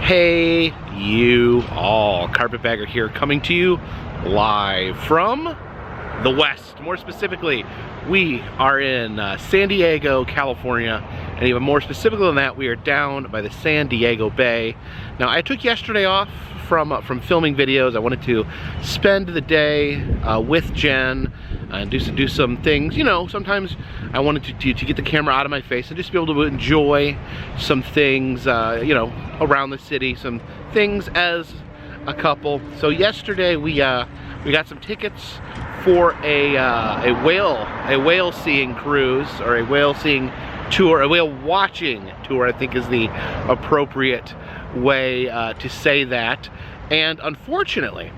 Hey you all, Carpetbagger here, coming to you live from the West. More specifically, we are in San Diego, California, and even more specifically than that, we are down by the San Diego Bay. Now, I took yesterday off from filming videos. I wanted to spend the day with Jen and do some things. You know, sometimes I wanted to get the camera out of my face and just be able to enjoy some things, you know, around the city, some things as a couple. So yesterday we got some tickets for a whale seeing cruise, or a whale seeing tour, a whale watching tour, I think is the appropriate way to say that. And unfortunately,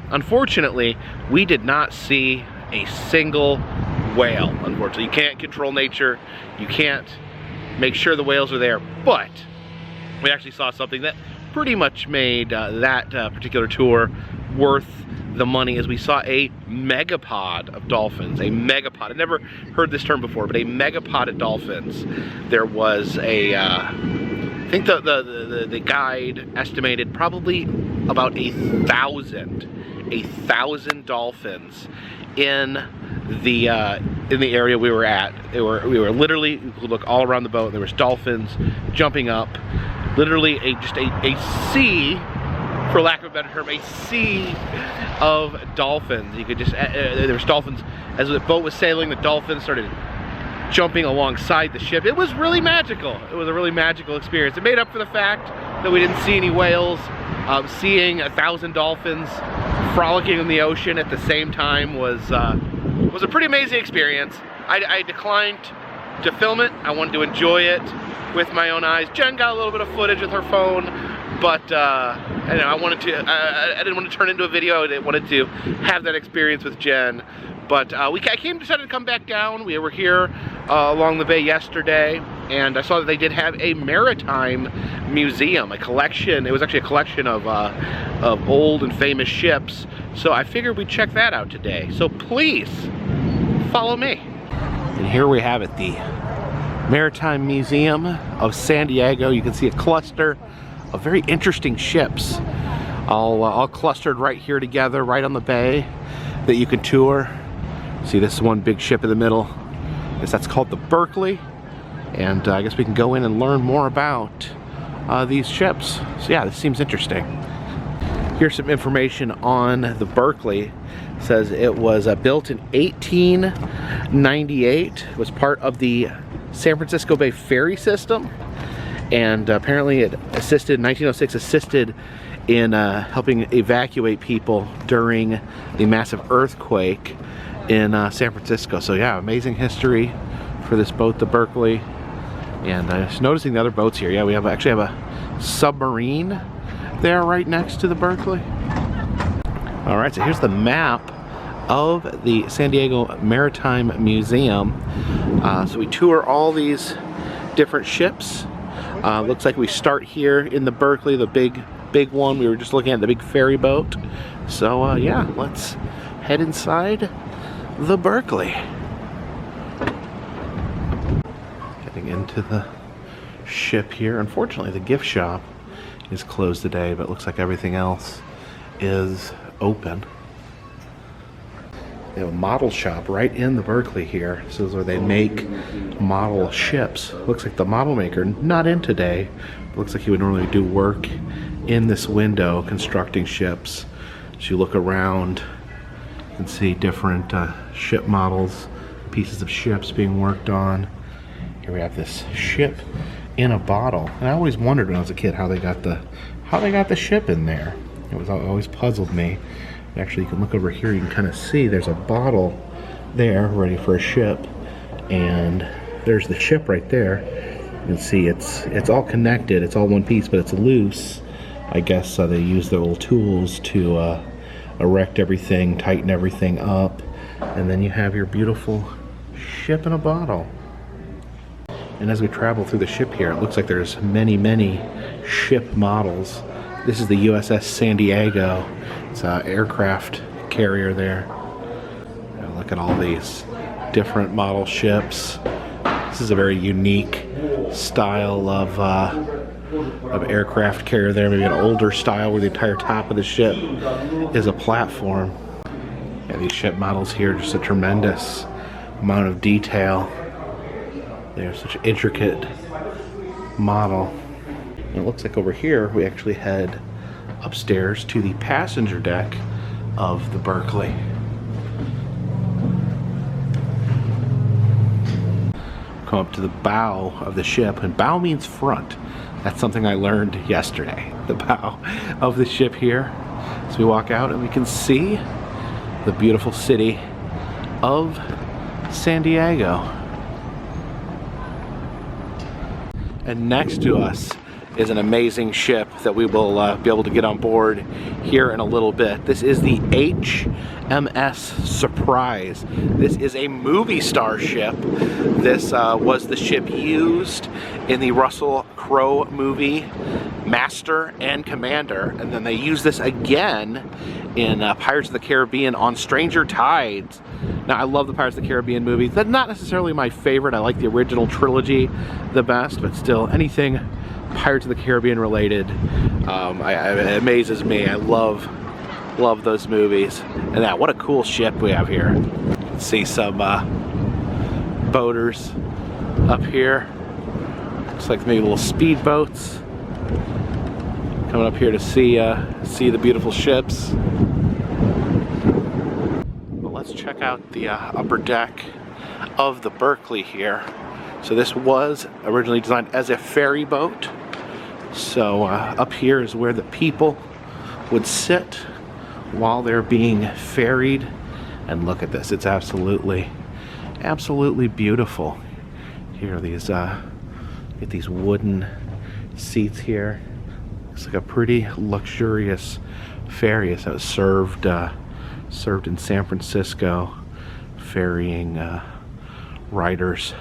we did not see a single whale. Unfortunately, you can't control nature, you can't make sure the whales are there, but we actually saw something that pretty much made that particular tour worth the money, as we saw a megapod of dolphins. A megapod. I've never heard this term before, but a megapod of dolphins. There was a, I think the guide estimated probably about 1,000 dolphins in the area we were at. We were literally, you could look all around the boat. There was dolphins jumping up. Literally just a sea, for lack of a better term, a sea of dolphins. You could just, there was dolphins, as the boat was sailing, the dolphins started jumping alongside the ship. It was really magical. It was a really magical experience. It made up for the fact that we didn't see any whales. Seeing 1,000 dolphins frolicking in the ocean at the same time was a pretty amazing experience. I declined to film it. I wanted to enjoy it with my own eyes. Jen got a little bit of footage with her phone, but I didn't want to turn it into a video. I wanted to have that experience with Jen. But I decided to come back down. We were here along the bay yesterday, and I saw that they did have a maritime museum, a collection. It was actually a collection of old and famous ships. So I figured we'd check that out today. So please follow me. And here we have it, the Maritime Museum of San Diego. You can see a cluster of very interesting ships, all clustered right here together, right on the bay, that you can tour. See, this is one big ship in the middle. I guess that's called the Berkeley, and I guess we can go in and learn more about these ships. So yeah, this seems interesting. Here's some information on the Berkeley. It says it was built in 1898. It was part of the San Francisco Bay ferry system, and apparently it assisted in 1906, assisted in helping evacuate people during the massive earthquake in San Francisco. So yeah, amazing history for this boat, the Berkeley. And just noticing the other boats here. Yeah, we actually have a submarine there right next to the Berkeley. All right, so here's the map of the San Diego Maritime Museum. So we tour all these different ships. Looks like we start here in the Berkeley, the big one. We were just looking at the big ferry boat. So yeah, let's head inside the Berkeley. Getting into the ship here. Unfortunately, the gift shop is closed today, but it looks like everything else is open. They have a model shop right in the Berkeley here. This is where they make model ships. Looks like the model maker not in today. Looks like he would normally do work in this window constructing ships. As you look around, you can see different ship models, pieces of ships being worked on. Here we have this ship in a bottle. And I always wondered when I was a kid how they got the ship in there. It was always puzzled me. Actually, you can look over here, you can kind of see there's a bottle there ready for a ship, and there's the ship right there. You can see it's all connected, it's all one piece, but it's loose. I guess they use their little tools to erect everything, tighten everything up, and then you have your beautiful ship in a bottle. And as we travel through the ship here, it looks like there's many ship models. This is the USS San Diego. It's an aircraft carrier there. Look at all these different model ships. This is a very unique style of of aircraft carrier there, maybe an older style where the entire top of the ship is a platform. Yeah, these ship models here, just a tremendous amount of detail. They're such an intricate model. And it looks like over here we actually head upstairs to the passenger deck of the Berkeley. Come up to the bow of the ship, and bow means front. That's something I learned yesterday, the bow of the ship here. So we walk out and we can see the beautiful city of San Diego. And next to us is an amazing ship that we will be able to get on board here in a little bit. This is the HMS Surprise. This is a movie star ship. This was the ship used in the Russell Crowe movie Master and Commander, and then they used this again in Pirates of the Caribbean on Stranger Tides. Now, I love the Pirates of the Caribbean movies. They're not necessarily my favorite. I like the original trilogy the best, but still, anything Pirates of the Caribbean related, it amazes me. I love those movies. And that, what a cool ship we have here. You can see some boaters up here. Looks like maybe little speedboats coming up here to see the beautiful ships. But let's check out the upper deck of the Berkeley here. So this was originally designed as a ferry boat. So up here is where the people would sit while they're being ferried. And look at this, it's absolutely beautiful. Here are these get these wooden seats here. It's like a pretty luxurious ferry. So it was served in San Francisco, ferrying riders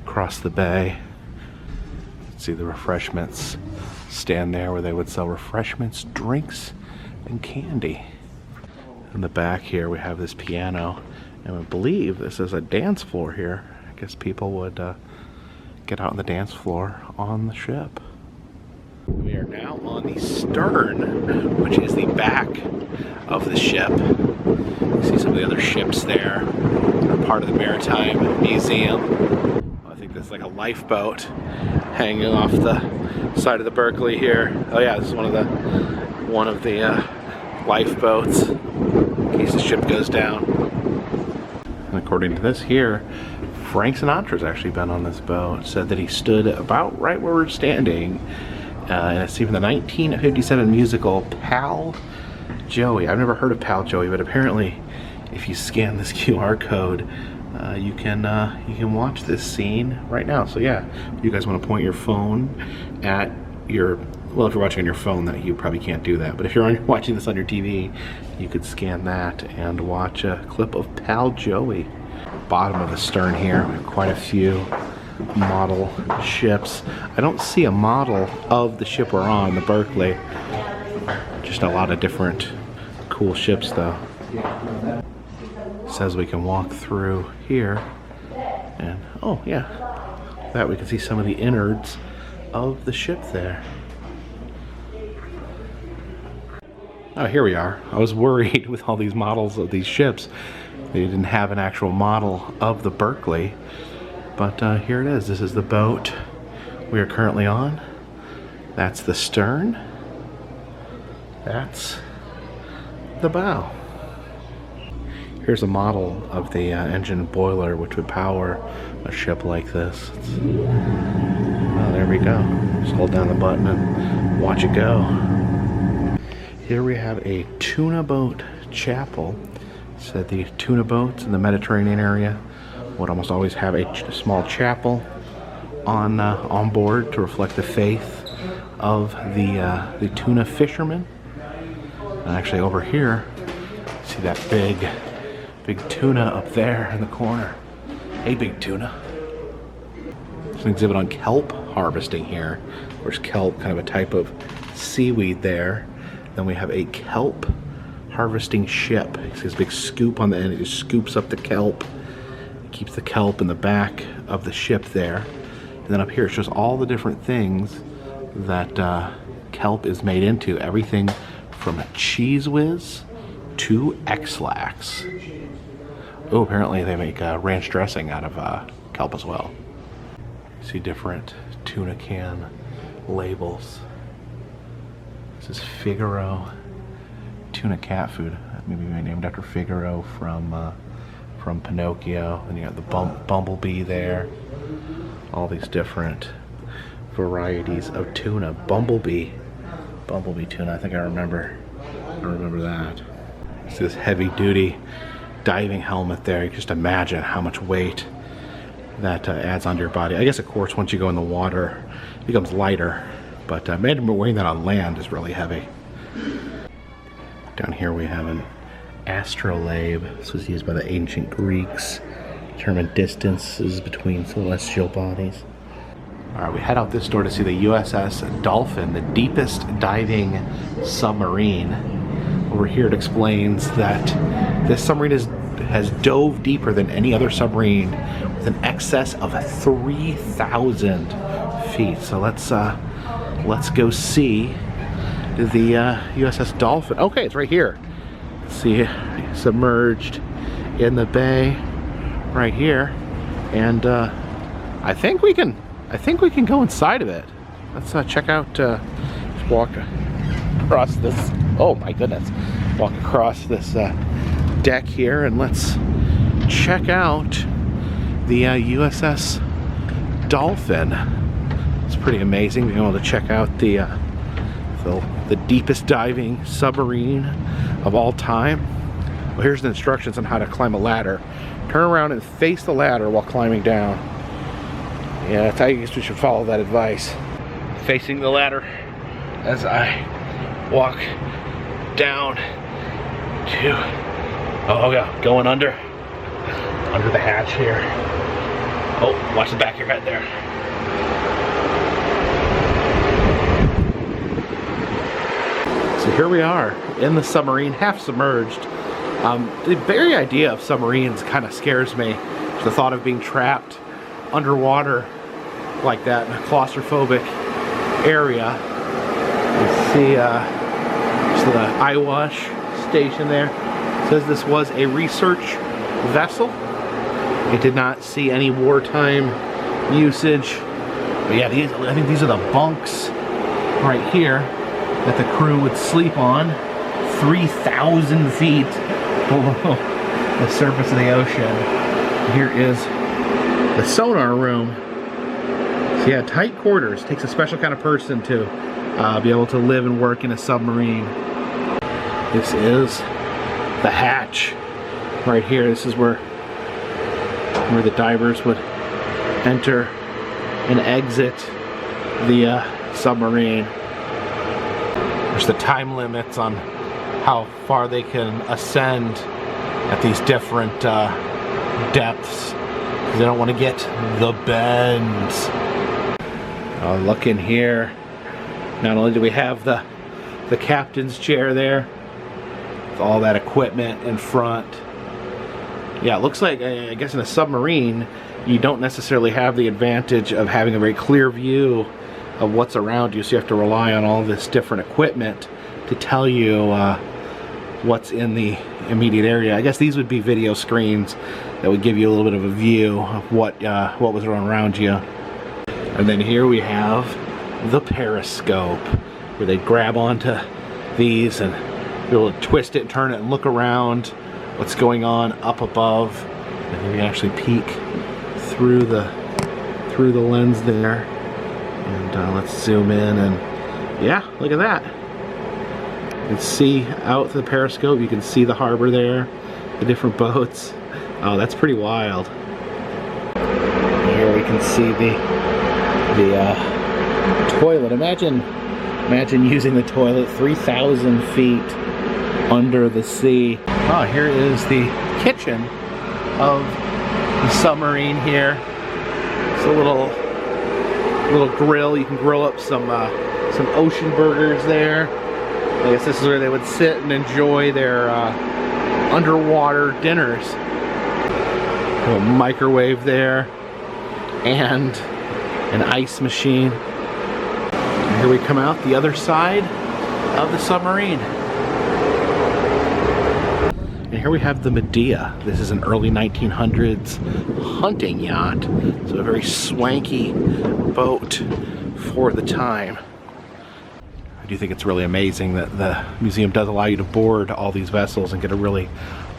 across the bay. See the refreshments stand there where they would sell refreshments, drinks, and candy. In the back here we have this piano, and I believe this is a dance floor here. I guess people would get out on the dance floor on the ship. We are now on the stern, which is the back of the ship. You see some of the other ships there. They're part of the Maritime Museum. I think that's like a lifeboat hanging off the side of the Berkeley here. Oh yeah, this is one of the lifeboats in case the ship goes down. And according to this here, Frank Sinatra's actually been on this boat. Said that he stood about right where we're standing. And it's even the 1957 musical Pal Joey. I've never heard of Pal Joey, but apparently if you scan this QR code, you can watch this scene right now. So yeah, if you guys want to point your phone at your, well, if you're watching on your phone, that you probably can't do that, but if you're watching this on your TV, you could scan that and watch a clip of Pal Joey. Bottom of the stern here, we have quite a few model ships. I don't see a model of the ship we're on, the Berkeley. Just a lot of different cool ships though. Says we can walk through here, and oh yeah, that we can see some of the innards of the ship there. Oh, here we are. I was worried with all these models of these ships. They didn't have an actual model of the Berkeley, but here it is. This is the boat we are currently on. That's the stern. That's the bow. Here's a model of the engine boiler which would power a ship like this. Oh, there we go. Just hold down the button and watch it go. Here we have a tuna boat chapel. So the tuna boats in the Mediterranean area would almost always have a small chapel on board to reflect the faith of the tuna fishermen. And actually over here, see that big tuna up there in the corner. Hey, big tuna. There's an exhibit on kelp harvesting here. There's kelp, kind of a type of seaweed there. Then we have a kelp harvesting ship. You see this big scoop on the end. It just scoops up the kelp. It keeps the kelp in the back of the ship there. And then up here it shows all the different things that kelp is made into. Everything from Cheese Whiz to X-Lax. Oh, apparently they make ranch dressing out of kelp as well. See different tuna can labels. This is Figaro tuna cat food. Maybe named after Figaro from Pinocchio. And you got the bumblebee there. All these different varieties of tuna. Bumblebee tuna. I think I remember that. It's this heavy-duty diving helmet there. You can just imagine how much weight that adds onto your body. I guess, of course, once you go in the water, it becomes lighter. But imagine wearing that on land is really heavy. Down here we have an astrolabe. This was used by the ancient Greeks to determine distances between celestial bodies. All right, we head out this door to see the USS Dolphin, the deepest diving submarine. Over here it explains that this submarine has dove deeper than any other submarine with an excess of 3,000 feet. So let's go see the USS Dolphin. Okay, it's right here. See it submerged in the bay right here, and I think we can go inside of it. Let's check out. Let's walk across this. Oh my goodness! Walk across this deck here, and let's check out the USS Dolphin. It's pretty amazing being able to check out the deepest diving submarine of all time. Well, here's the instructions on how to climb a ladder. Turn around and face the ladder while climbing down. Yeah, I guess we should follow that advice. Facing the ladder as I walk down to, oh yeah, going under the hatch here. Oh, watch the back of your head there. So here we are in the submarine, half submerged. The very idea of submarines kind of scares me. The thought of being trapped underwater like that in a claustrophobic area. You see the eyewash station there. It says this was a research vessel. It did not see any wartime usage. But yeah, I think these are the bunks right here that the crew would sleep on, 3,000 feet below the surface of the ocean. Here is the sonar room. So yeah, tight quarters. Takes a special kind of person to be able to live and work in a submarine. This is the hatch right here. This is where the divers would enter and exit the submarine. There's the time limits on how far they can ascend at these different depths, because they don't want to get the bends. Look in here. Not only do we have the captain's chair there with all that equipment in front. Yeah, it looks like, I guess in a submarine, you don't necessarily have the advantage of having a very clear view of what's around you, so you have to rely on all this different equipment to tell you what's in the immediate area. I guess these would be video screens that would give you a little bit of a view of what was around you. And then here we have the periscope, where they grab onto these and be able to twist it and turn it and look around what's going on up above. And you can actually peek through the lens there. And let's zoom in, and yeah, look at that. You can see out the periscope, you can see the harbor there, the different boats. Oh, that's pretty wild. Here we can see the toilet. Imagine using the toilet 3,000 feet under the sea. Oh, here is the kitchen of the submarine here. It's a little grill. You can grill up some ocean burgers there. I guess this is where they would sit and enjoy their underwater dinners. A little microwave there, and an ice machine. We Here we come out the other side of the submarine. And here we have the Medea. This is an early 1900s hunting yacht. So a very swanky boat for the time. I do think it's really amazing that the museum does allow you to board all these vessels and get a really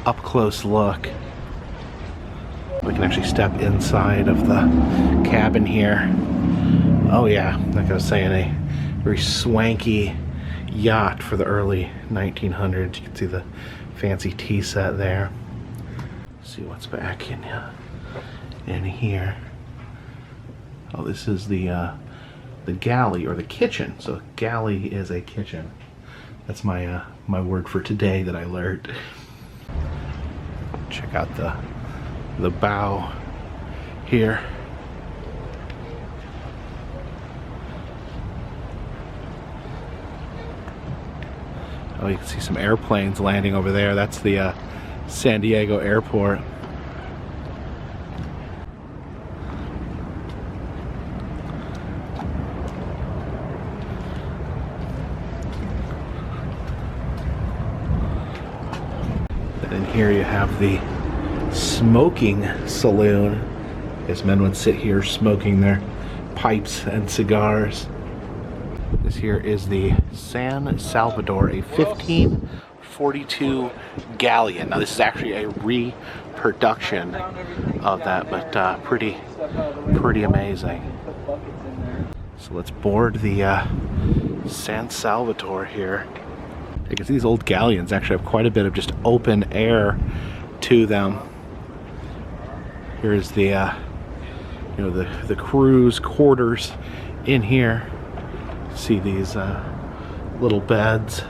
up-close look. We can actually step inside of the cabin here. Oh yeah, like I was saying, a very swanky yacht for the early 1900s. You can see the fancy tea set there. Let's see what's back in here. Oh, this is the galley, or the kitchen. So galley is a kitchen. That's my my word for today that I learned. Check out the bow here. Oh, you can see some airplanes landing over there. That's the San Diego airport. And here you have the smoking saloon, as men would sit here smoking their pipes and cigars. This here is the San Salvador, a 1542 galleon. Now this is actually a reproduction of that, but pretty amazing. So let's board the San Salvador here. You can see these old galleons actually have quite a bit of just open air to them. Here's the the crew's quarters in here. See these little beds.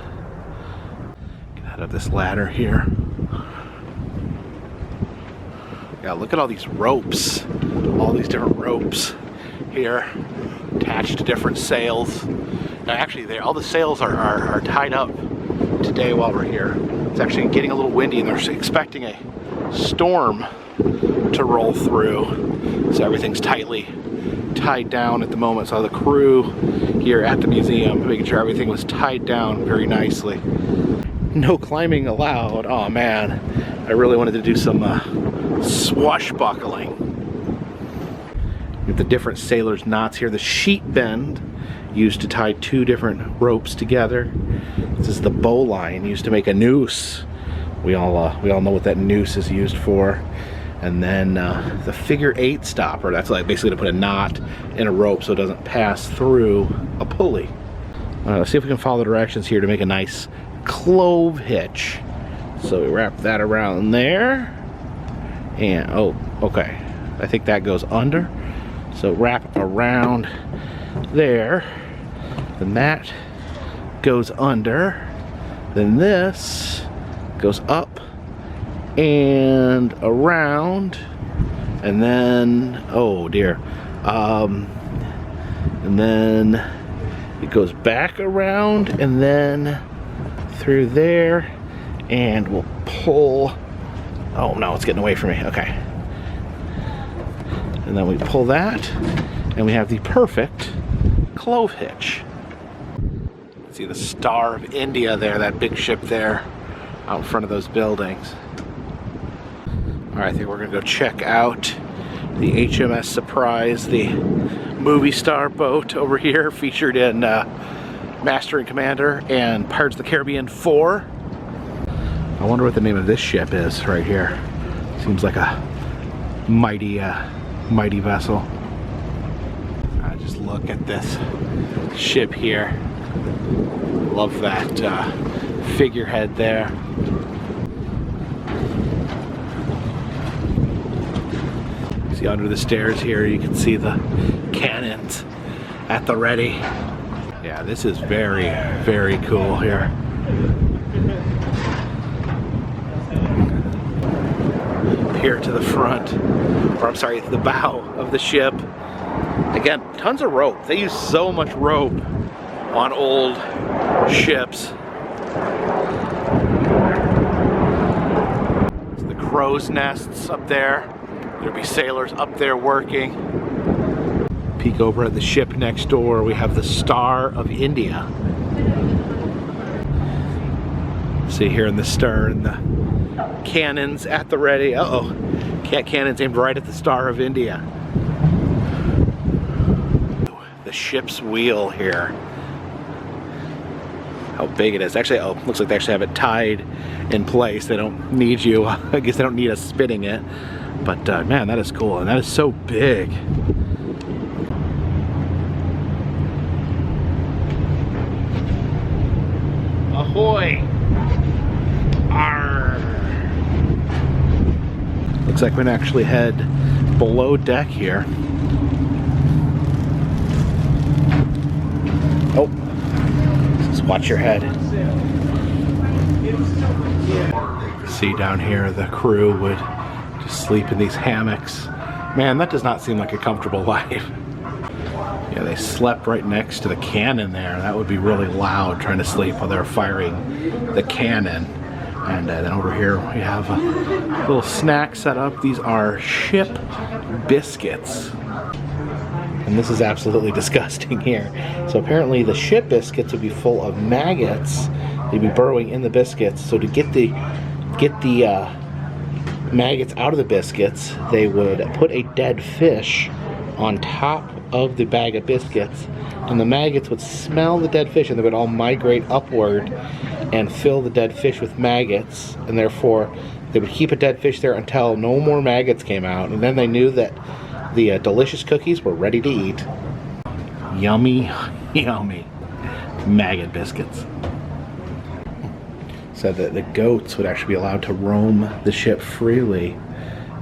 Get out of this ladder here. Yeah, look at all these ropes. All these different ropes here attached to different sails. Now actually all the sails are tied up today while we're here. It's actually getting a little windy and they're expecting a storm to roll through. So everything's tightly tied down at the moment. So the crew here at the museum making sure everything was tied down very nicely. No climbing allowed. Oh man, I really wanted to do some swashbuckling. With the different sailors' knots here, the sheet bend used to tie two different ropes together. This is the bowline used to make a noose. We all know what that noose is used for. And then the figure 8 stopper, that's like basically to put a knot in a rope so it doesn't pass through a pulley. Let's see if we can follow the directions here to make a nice clove hitch. So we wrap that around there. And, oh, okay. I think that goes under. So wrap around there. Then that goes under. Then this goes up and around, and then, oh dear, and then it goes back around and then through there, and we'll pull. Oh no, it's getting away from me. Okay, and then we pull that and we have the perfect clove hitch. See the Star of India there, that big ship there out in front of those buildings. Alright, I think we're going to go check out the HMS Surprise, the movie star boat over here, featured in Master and Commander and Pirates of the Caribbean 4. I wonder what the name of this ship is right here. Seems like a mighty vessel. Just look at this ship here. Love that figurehead there. See under the stairs here, you can see the cannons at the ready. Yeah, this is very, very cool here. Here to the front, or I'm sorry, the bow of the ship. Again, tons of rope. They use so much rope on old ships. So the crow's nests up there. There'll be sailors up there working. Peek over at the ship next door. We have the Star of India. See here in the stern, the cannons at the ready. Uh-oh, cat cannons aimed right at the Star of India. The ship's wheel here. How big it is. Actually, oh, looks like they actually have it tied in place. They don't need you. I guess they don't need us spinning it. But man, that is cool, and that is so big. Ahoy! Arr! Looks like we can actually head below deck here. Oh, just watch your head. See down here, the crew would just sleep in these hammocks. Man, that does not seem like a comfortable life. Yeah, they slept right next to the cannon there. That would be really loud trying to sleep while they're firing the cannon. And then over here we have a little snack set up. These are ship biscuits. And this is absolutely disgusting here. So apparently the ship biscuits would be full of maggots. They'd be burrowing in the biscuits. So to get the maggots out of the biscuits, they would put a dead fish on top of the bag of biscuits, and the maggots would smell the dead fish and they would all migrate upward and fill the dead fish with maggots, and therefore they would keep a dead fish there until no more maggots came out, and then they knew that the delicious cookies were ready to eat. Yummy, yummy maggot biscuits. Said that the goats would actually be allowed to roam the ship freely.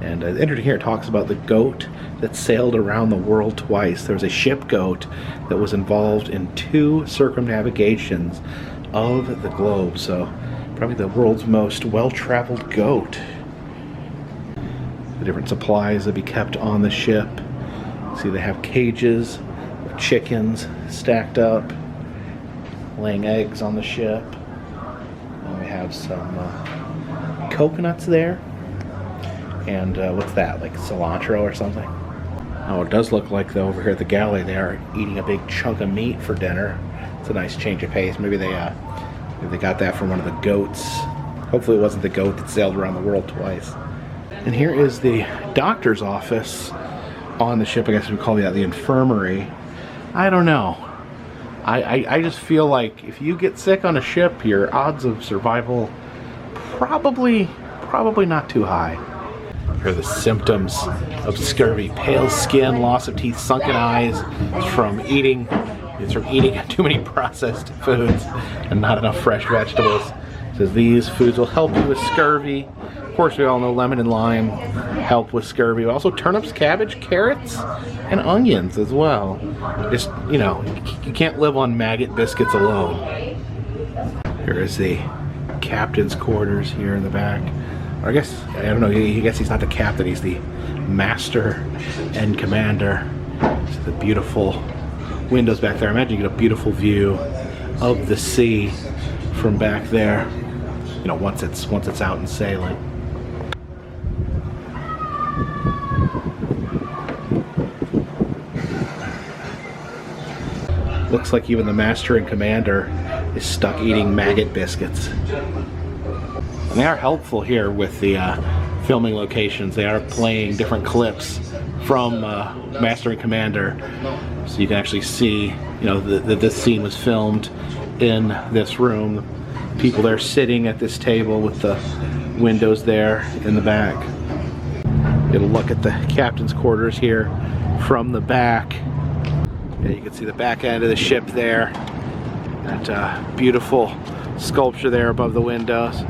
And interesting here, it talks about the goat that sailed around the world twice. There was a ship goat that was involved in 2 circumnavigations of the globe. So probably the world's most well-traveled goat. The different supplies that be kept on the ship. See, they have cages of chickens stacked up, laying eggs on the ship. And we have some coconuts there. And what's that, like cilantro or something? Oh, it does look like, though, over here at the galley they are eating a big chunk of meat for dinner. It's a nice change of pace. Maybe they got that from one of the goats. Hopefully it wasn't the goat that sailed around the world twice. And here is the doctor's office on the ship. I guess we call that the infirmary. I don't know. I just feel like if you get sick on a ship, your odds of survival probably not too high. Here are the symptoms of scurvy: pale skin, loss of teeth, sunken eyes. It's from eating too many processed foods and not enough fresh vegetables. It says these foods will help you with scurvy. Of course, we all know lemon and lime help with scurvy. Also turnips, cabbage, carrots, and onions as well. Just, you know, you can't live on maggot biscuits alone. Here is the captain's quarters here in the back. Or I guess, I don't know, I guess he's not the captain, he's the master and commander. So the beautiful windows back there. I imagine you get a beautiful view of the sea from back there, you know, once it's out and sailing. Looks like even the master and commander is stuck eating maggot biscuits. And they are helpful here with the filming locations. They are playing different clips from Master and Commander, so you can actually see, you know, that this scene was filmed in this room. People there sitting at this table with the windows there in the back. Get a look at the captain's quarters here from the back. Yeah, you can see the back end of the ship there. That beautiful sculpture there above the windows.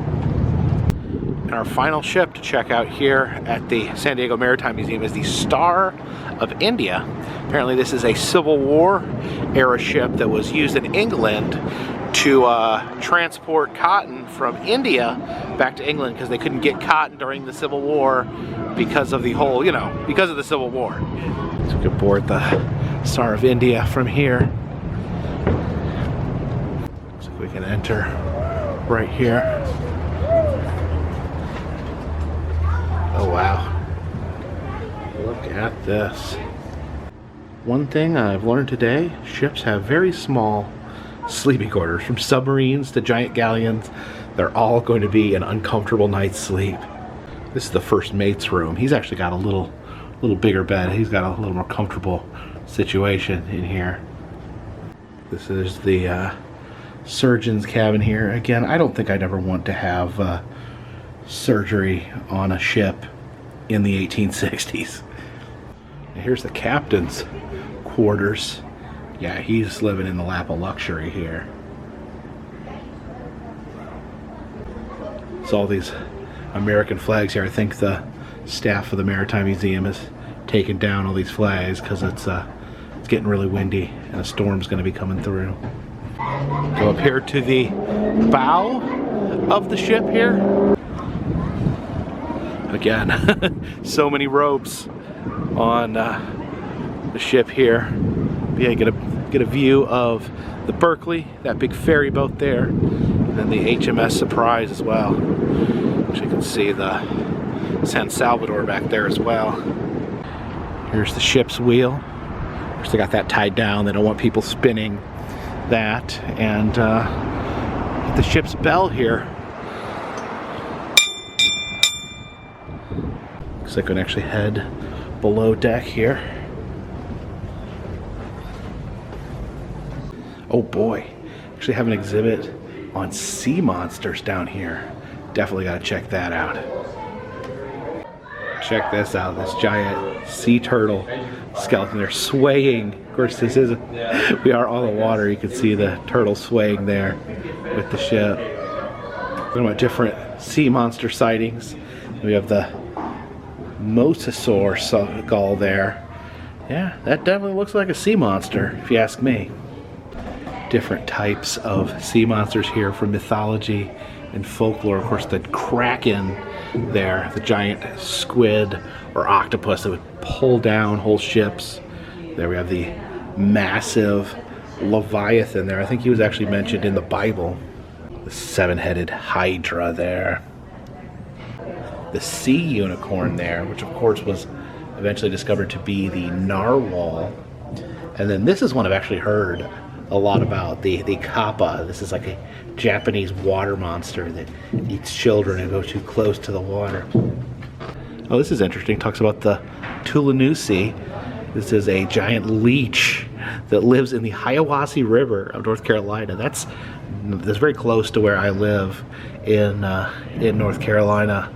And our final ship to check out here at the San Diego Maritime Museum is the Star of India. Apparently this is a Civil War era ship that was used in England to transport cotton from India back to England because they couldn't get cotton during the Civil War because of the whole, you know, because of the Civil War. So we can board the Star of India from here. So we can enter right here. Oh wow, look at this. One thing I've learned today, ships have very small sleeping quarters. From submarines to giant galleons, they're all going to be an uncomfortable night's sleep. This is the first mate's room. He's actually got a little bigger bed. He's got a little more comfortable situation in here. This is the surgeon's cabin here. Again, I don't think I'd ever want to have surgery on a ship in the 1860s. And here's the captain's quarters. Yeah, he's living in the lap of luxury here. So all these American flags here. I think the staff of the Maritime Museum has taken down all these flags because it's getting really windy and a storm's going to be coming through. Go up here to the bow of the ship here. Again, so many ropes on the ship here. But yeah, get a view of the Berkeley, that big ferry boat there, and then the HMS Surprise as well. Which you can see the San Salvador back there as well. Here's the ship's wheel. Of course, they got that tied down. They don't want people spinning that. And the ship's bell here. Looks like we can actually head below deck here. Oh boy, actually have an exhibit on sea monsters down here. Definitely gotta check that out. Check this out, this giant sea turtle skeleton. They're swaying. Of course, we are on the water. You can see the turtle swaying there with the ship. Talking about different sea monster sightings. We have the mosasaur skull there. Yeah, that definitely looks like a sea monster, if you ask me. Different types of sea monsters here from mythology and folklore. Of course, the kraken there, the giant squid or octopus that would pull down whole ships. There we have the massive leviathan there. I think he was actually mentioned in the Bible. The seven-headed hydra there. The sea unicorn there, which of course was eventually discovered to be the narwhal. And then this is one I've actually heard a lot about, the kappa. This is like a Japanese water monster that eats children and goes too close to the water. Oh, this is interesting. It talks about the Tulanusi. This is a giant leech that lives in the Hiawassee River of North Carolina. That's very close to where I live in North Carolina.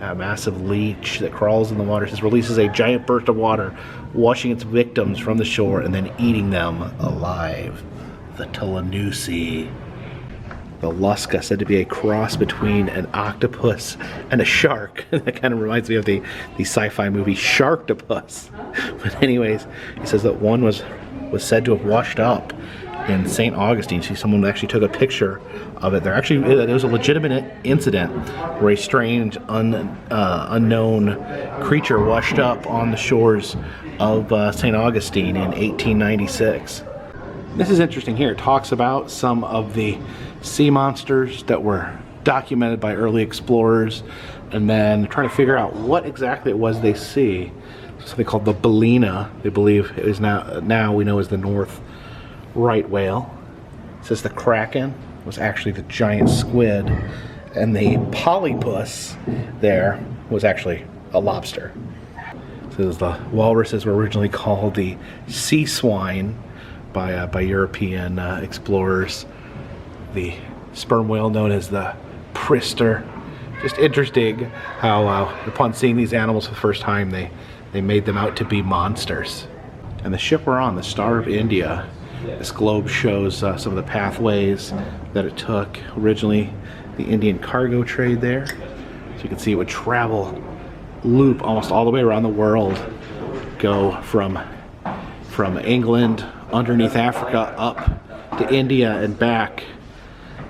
A massive leech that crawls in the water. It releases a giant burst of water, washing its victims from the shore and then eating them alive. The Tulanusi. The Luska, said to be a cross between an octopus and a shark. That kind of reminds me of the sci-fi movie Sharktopus. But anyways, he says that one was said to have washed up in St. Augustine. See, someone actually took a picture of it. It was a legitimate incident where a strange, unknown creature washed up on the shores of St. Augustine in 1896. This is interesting here. It talks about some of the sea monsters that were documented by early explorers, and then trying to figure out what exactly it was they see. Something called the Baleena, they believe it is now we know is the north right whale. It says the kraken was actually the giant squid, and the polypus there was actually a lobster. So the walruses were originally called the sea swine by European explorers. The sperm whale known as the prister. Just interesting how upon seeing these animals for the first time they made them out to be monsters. And the ship we're on, the Star of India, this globe shows some of the pathways that it took. Originally, the Indian cargo trade there. So you can see it would travel, loop almost all the way around the world, go from England, underneath Africa, up to India and back,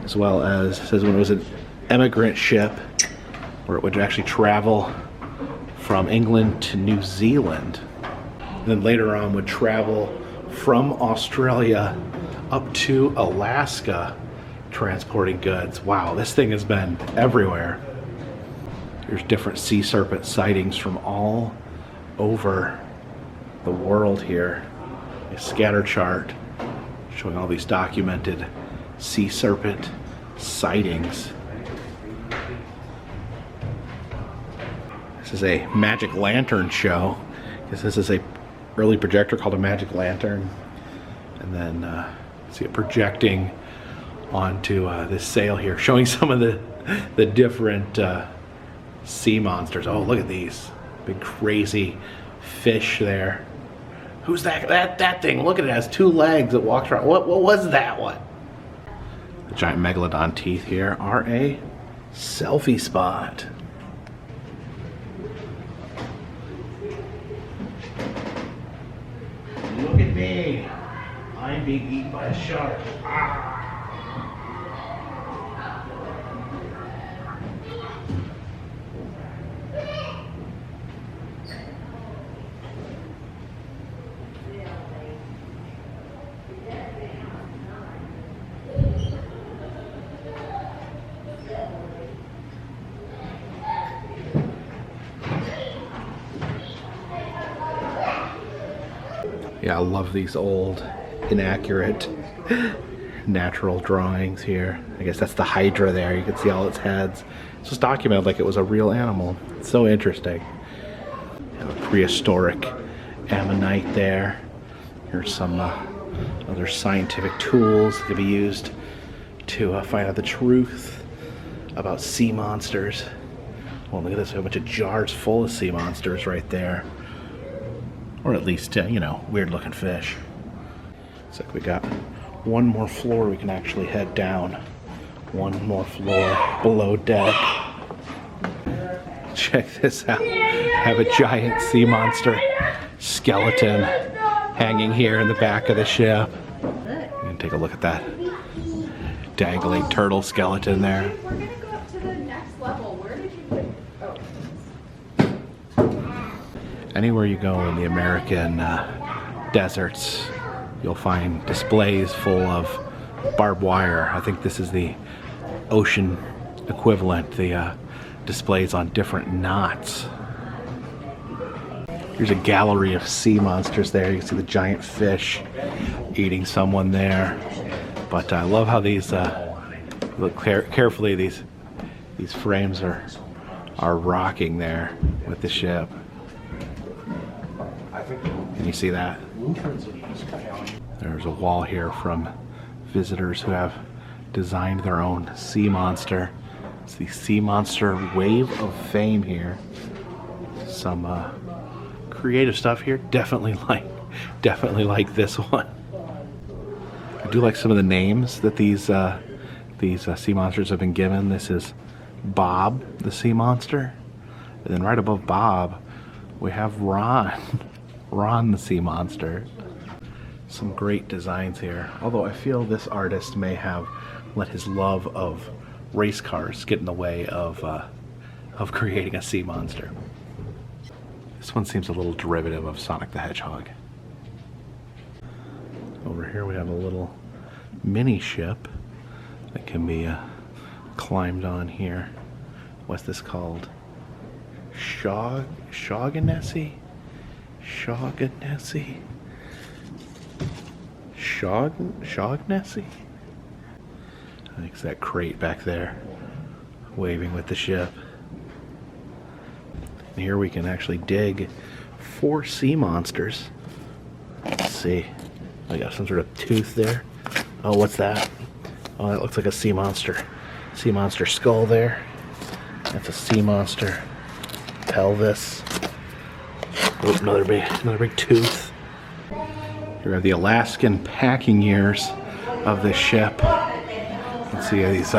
as well as, it says when it was an emigrant ship, where it would actually travel from England to New Zealand. And then later on would travel from Australia up to Alaska, transporting goods. Wow, this thing has been everywhere. There's different sea serpent sightings from all over the world here. a scatter chart showing all these documented sea serpent sightings. This is a magic lantern show, because this is a early projector called a magic lantern, and then see it projecting onto this sail here, showing some of the different sea monsters. Oh, look at these big crazy fish there. Who's that thing? Look at it, has 2 legs that walks around. What was that one? The giant megalodon teeth here are a selfie spot. Look at me. I'm being eaten by a shark. Ah. Yeah, I love these old, inaccurate, natural drawings here. I guess that's the Hydra there. You can see all its heads. It's just documented like it was a real animal. It's so interesting. You have a prehistoric ammonite there. Here's some other scientific tools that can be used to find out the truth about sea monsters. Well, look at this. We have a bunch of jars full of sea monsters right there. Or at least, you know, weird looking fish. Looks like we got one more floor we can actually head down. One more floor below deck. Check this out. I have a giant sea monster skeleton hanging here in the back of the ship. And take a look at that dangling turtle skeleton there. We're gonna go up to the next level. Where did you put? Anywhere you go in the American deserts, you'll find displays full of barbed wire. I think this is the ocean equivalent, the displays on different knots. Here's a gallery of sea monsters there. You can see the giant fish eating someone there. But I love how these, look carefully, these frames are rocking there with the ship. Can you see that? There's a wall here from visitors who have designed their own sea monster. It's the Sea Monster Wave of Fame here. Some creative stuff here. Definitely like this one. I do like some of the names that these sea monsters have been given. This is Bob, the sea monster, and then right above Bob, we have Ron. Ron, the sea monster. Some great designs here. Although I feel this artist may have let his love of race cars get in the way of creating a sea monster. This one seems a little derivative of Sonic the Hedgehog. Over here we have a little mini ship that can be climbed on here. What's this called? Shaughnessy? Shaughnessy? Shaughnessy? I think it's that crate back there waving with the ship. And here we can actually dig 4 sea monsters. Let's see. I got some sort of tooth there. Oh, what's that? Oh, that looks like a sea monster. Sea monster skull there. That's a sea monster pelvis. Oh, another big tooth. Here we have the Alaskan packing years of this ship. You can see these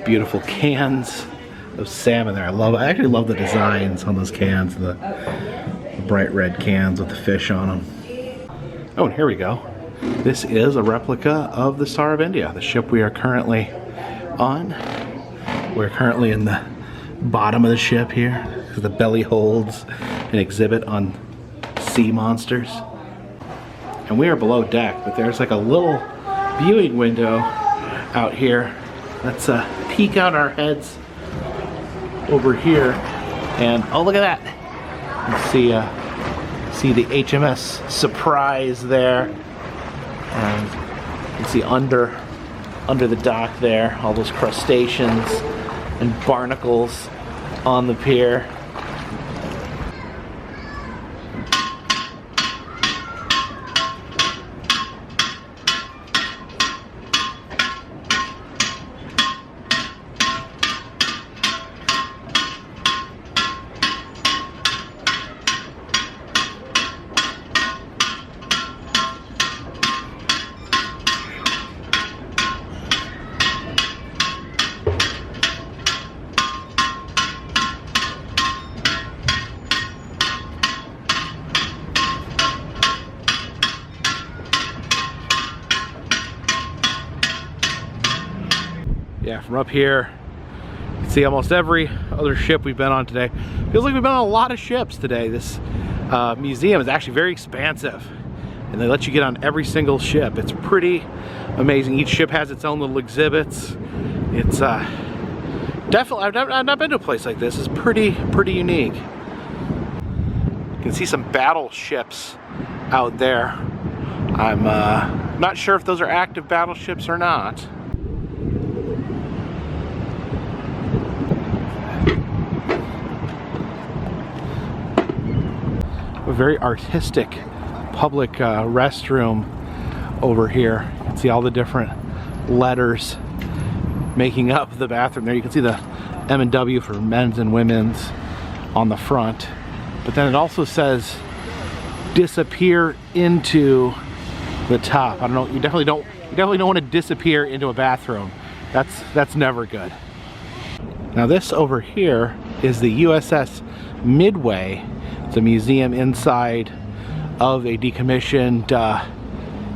beautiful cans of salmon there. I actually love the designs on those cans, the bright red cans with the fish on them. Oh, and here we go. This is a replica of the Star of India, the ship we are currently on. We're currently in the bottom of the ship here. The belly holds an exhibit on sea monsters. And we are below deck, but there's like a little viewing window out here. Let's peek out our heads over here, and oh, look at that. You see See the HMS Surprise there. And you can see under the dock there, all those crustaceans and barnacles on the pier. Yeah, from up here, you can see almost every other ship we've been on today. Feels like we've been on a lot of ships today. This museum is actually very expansive, and they let you get on every single ship. It's pretty amazing. Each ship has its own little exhibits. It's definitely, I've not been to a place like this. It's pretty unique. You can see some battleships out there. I'm not sure if those are active battleships or not. A very artistic public restroom over here. You can see all the different letters making up the bathroom there. You can see the M&W for men's and women's on the front, but then it also says disappear into the top. I don't know, you definitely don't want to disappear into a bathroom. That's never good. Now this over here is the USS Midway. It's a museum inside of a decommissioned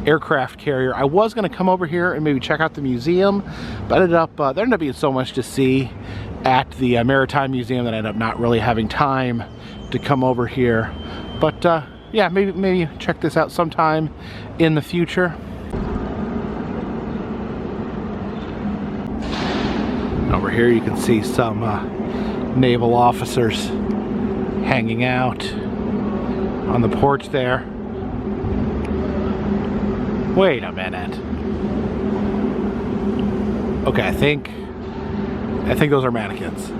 aircraft carrier. I was going to come over here and maybe check out the museum, but there ended up being so much to see at the Maritime Museum that I ended up not really having time to come over here. But yeah, maybe check this out sometime in the future. Over here you can see some naval officers hanging out on the porch there. Wait a minute. Okay, I think those are mannequins.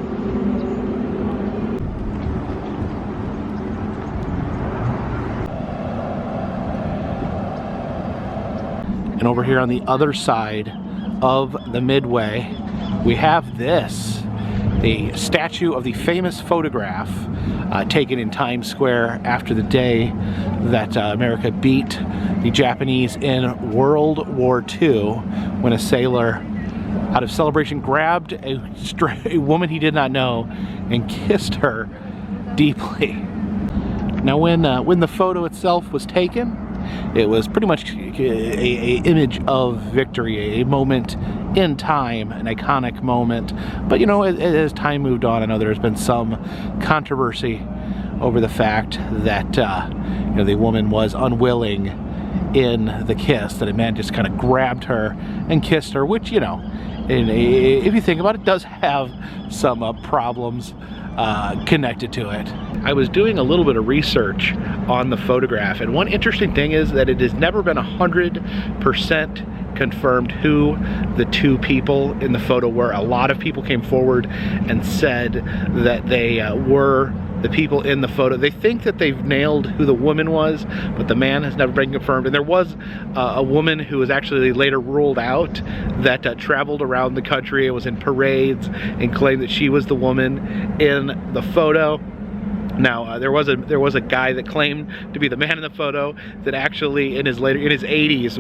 And over here on the other side of the Midway, we have this, a statue of the famous photograph taken in Times Square after the day that America beat the Japanese in World War II, when a sailor, out of celebration, grabbed a woman he did not know and kissed her deeply. Now when the photo itself was taken, it was pretty much a image of victory, a moment in time, an iconic moment. But you know, as time moved on, I know there's been some controversy over the fact that you know, the woman was unwilling in the kiss, that a man just kind of grabbed her and kissed her, which, you know, if you think about it, does have some problems connected to it. I was doing a little bit of research on the photograph, and one interesting thing is that it has never been 100% confirmed who the two people in the photo were. A lot of people came forward and said that they were the people in the photo. They think that they've nailed who the woman was, but the man has never been confirmed. And there was a woman who was actually later ruled out, that traveled around the country and was in parades and claimed that she was the woman in the photo. Now there was a guy that claimed to be the man in the photo that actually in his 80s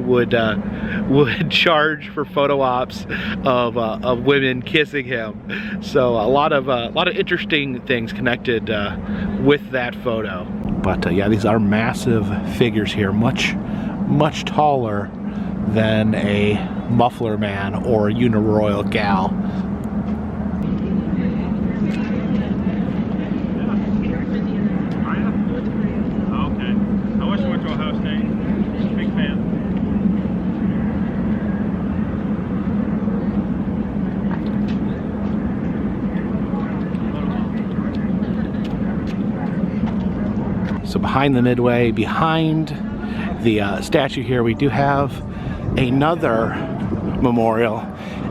would charge for photo ops of women kissing him. So a lot of interesting things connected with that photo. But yeah, these are massive figures here, much taller than a muffler man or a uniroyal gal. So behind the Midway, behind the statue here, we do have another memorial,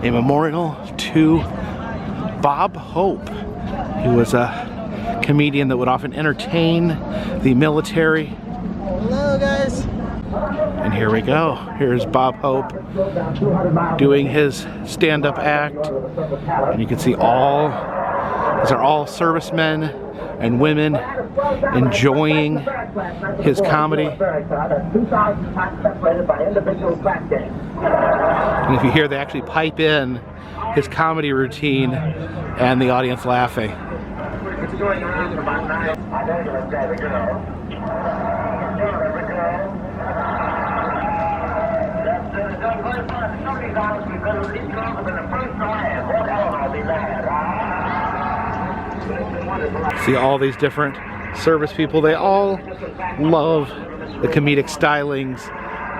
a memorial to Bob Hope. He was a comedian that would often entertain the military. Hello, guys. And here we go. Here's Bob Hope doing his stand-up act. And you can see these are all servicemen and women enjoying his comedy. And if you hear, they actually pipe in his comedy routine and the audience laughing. See all these different service people. They all love the comedic stylings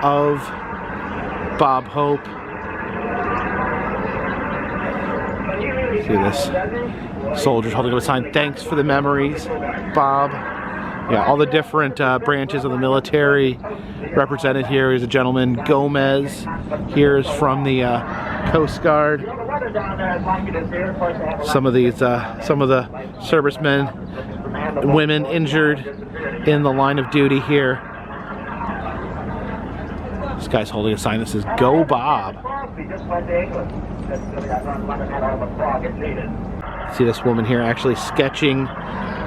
of Bob Hope. See this soldiers holding up a sign, "Thanks for the memories, Bob." Yeah, all the different branches of the military represented here. Here's a gentleman, Gomez. Here's from the Coast Guard. Some of the servicemen and women injured in the line of duty here. This guy's holding a sign that says, "Go Bob." See this woman here actually sketching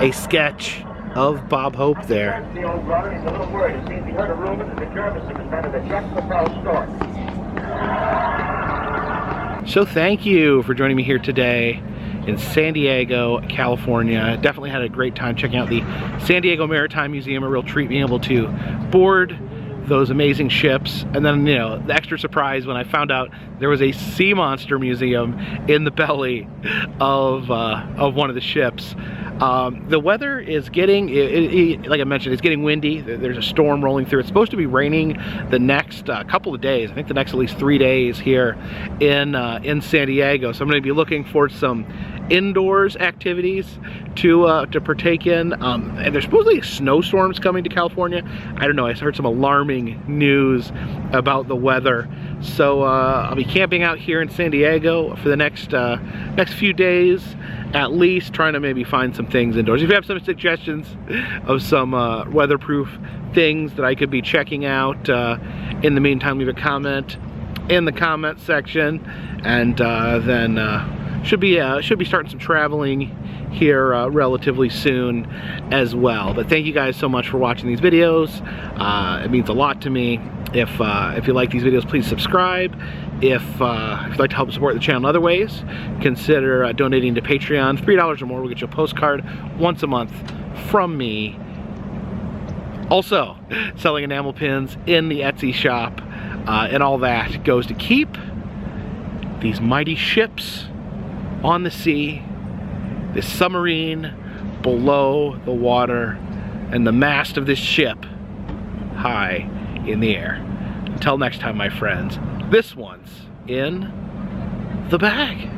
a sketch of Bob Hope there. So thank you for joining me here today in San Diego, California. Definitely had a great time checking out the San Diego Maritime Museum. A real treat being able to board those amazing ships. And then, you know, the extra surprise when I found out there was a sea monster museum in the belly of one of the ships. The weather is getting, like I mentioned, it's getting windy. There's a storm rolling through. It's supposed to be raining the next couple of days. I think the next at least 3 days here in San Diego. So I'm going to be looking for some indoors activities to partake in. And there's supposedly snowstorms coming to California. I don't know. I heard some alarming news about the weather. So I'll be camping out here in San Diego for the next few days, at least, trying to maybe find some things indoors. If you have some suggestions of some weatherproof things that I could be checking out, in the meantime, leave a comment in the comment section, and then should be starting some traveling here relatively soon as well. But thank you guys so much for watching these videos. It means a lot to me. If you like these videos, please subscribe. If you'd like to help support the channel in other ways, consider donating to Patreon. $3 or more will get you a postcard once a month from me. Also, selling enamel pins in the Etsy shop, and all that goes to keep these mighty ships on the sea, this submarine below the water, and the mast of this ship high in the air. Until next time, my friends, this one's in the bag.